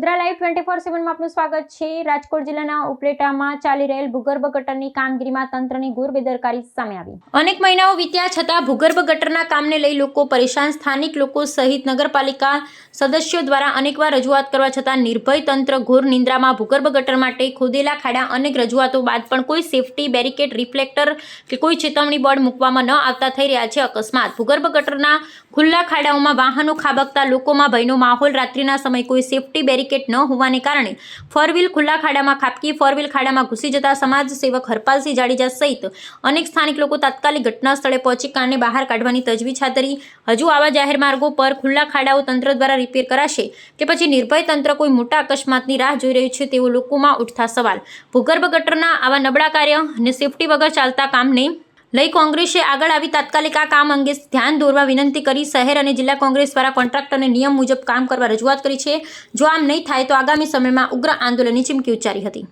Vadodara live 24/7 માં આપનું સ્વાગત છે। રાજકોટ જિલ્લાના ઉપલેટામાં ચાલી રહેલ ભૂગર્ભ ગટરની કામગીરીમાં તંત્રની ઘોર બેદરકારી સામે આવી। અનેક મહિનાઓ વીત્યા છતાં ભૂગર્ભ ગટરના કામને લઈ લોકો પરેશાન। સ્થાનિક લોકો સહિત નગરપાલિકા સદસ્યો દ્વારા અનેકવાર રજૂઆત કરવા છતાં નિર્ભય તંત્ર ઘોર નિંદ્રામાં। ભૂગર્ભ ગટર માટે ખોદેલા ખાડા અનેક રજૂઆતો બાદ પણ કોઈ સેફટી બેરિકેડ, રિફ્લેક્ટર કે કોઈ ચેતવણી બોર્ડ મૂકવામાં ન આવતા થઈ રહ્યા છે અકસ્માત। ભૂગર્ભ ગટરના ખુલ્લા ખાડાઓમાં વાહનો ખાબકતા લોકોમાં ભયનો માહોલ। રાત્રિના સમયે કોઈ સેફટી બેરિકેડ ન હોવાને કારણે ફોર વ્હીલ ખુલ્લા ખાડામાં ખાબકી ફોર વ્હીલ ખાડામાં ઘૂસી જતા સમાજ સેવક હરપાલસિંહ જાડેજા સહિત અનેક સ્થાનિક લોકો તાત્કાલિક ઘટના સ્થળે પહોંચી કારને બહાર કાઢવાની તજવીજ હાથ ધરી। હજુ આવા જાહેર માર્ગો પર ખુલ્લા ખાડાઓ તંત્ર દ્વારા રિપેર કરાશે કે પછી નિર્ભય તંત્ર કોઈ મોટા અકસ્માતની રાહ જોઈ રહ્યું છે તેવો લોકોમાં ઉઠતા સવાલ। ભૂગર્ભ ગટરના આવા નબળા કાર્ય અને સેફટી વગર ચાલતા કામને લઈ કોંગ્રેસે આગળ આવી તાત્કાલિક આ કામ અંગે ધ્યાન દોરવા વિનંતી કરી શહેર અને જિલ્લા કોંગ્રેસ દ્વારા કોન્ટ્રાક્ટરને નિયમ મુજબ કામ કરવા રજૂઆત કરી છે। જો આમ નહીં થાય તો આગામી સમયમાં ઉગ્ર આંદોલનની ચીમકી ઉચ્ચારી હતી।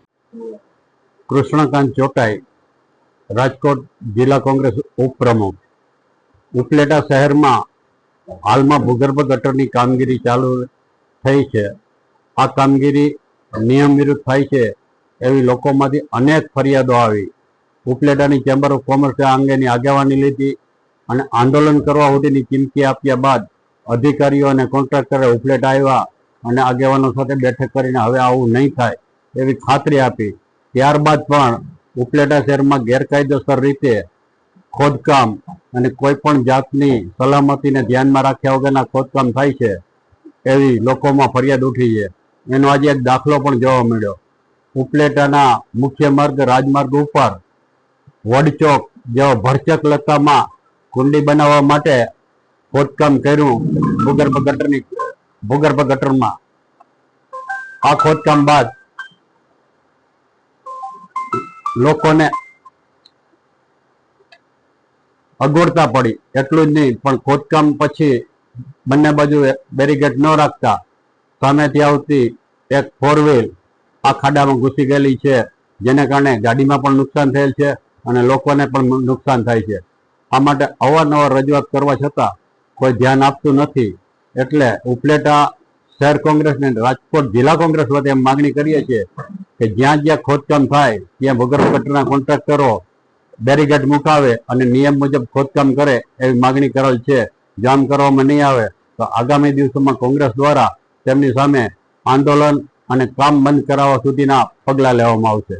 કૃષ્ણકાંત ચોટાઈ, રાજકોટ જિલ્લા કોંગ્રેસ ઉપપ્રમુખ। ઉપલેટા શહેરમાં હાલમાં ભૂગર્ભ ગટરની કામગીરી ચાલુ થઈ છે। આ કામગીરી નિયમ વિરુદ્ધ થાય છે એવી લોકોમાંથી અનેક ફરિયાદો આવી। ઉપલેટાની ચેમ્બર ઓફ કોમર્સે આ અંગેની આગેવાની લીધી અને આંદોલન કરવા સુધીની ચીમકી આપ્યા બાદ અધિકારીઓ અને કોન્ટ્રાક્ટરે ઉપલેટા આવ્યા અને આગેવાનો સાથે બેઠક કરીને હવે આવું નહીં થાય એવી ખાતરી આપી। ત્યારબાદ પણ ઉપલેટા શહેરમાં ગેરકાયદેસર રીતે ખોદકામ અને કોઈ પણ જાતની સલામતીને ધ્યાનમાં રાખ્યા વગરના ખોદકામ થાય છે એવી લોકોમાં ફરિયાદ ઉઠી છે। એનો આજે એક દાખલો પણ જોવા મળ્યો। ઉપલેટાના મુખ્ય માર્ગ રાજમાર્ગ ઉપર વડચોક જેવા ભરચક લતામાં કુંડી બનાવવા માટે ખોદકામ કર્યું ભૂગર્ભ ગટરમાં। આ ખોદકામ બાદ લોકોને અગવડતા પડી। એટલું જ નહીં પણ ખોદકામ પછી બંને બાજુ બેરીકેડ ન રાખતા સામેથી આવતી એક ફોર વ્હીલ આ ખાડામાં ઘૂસી ગયેલી છે, જેને કારણે ગાડીમાં પણ નુકસાન થયેલ છે અને લોકોને પણ નુકસાન થાય છે। આ માટે અવારનવાર રજૂઆત કરવા છતાં કોઈ ધ્યાન આપતું નથી। એટલે ઉપલેટા શહેર કોંગ્રેસ અને રાજકોટ જિલ્લા કોંગ્રેસ વતી એમ માગણી કરીએ છીએ કે જ્યાં જ્યાં ખોદકામ થાય ત્યાં ભૂગર્ભ ગટરના કોન્ટ્રાક્ટરો બેરીકેડ મુકાવે અને નિયમ મુજબ ખોદકામ કરે એવી માગણી કરેલ છે। જો આમ કરવામાં નહીં આવે તો આગામી દિવસોમાં કોંગ્રેસ દ્વારા તેમની સામે આંદોલન અને કામ બંધ કરાવવા સુધીના પગલાં લેવામાં આવશે।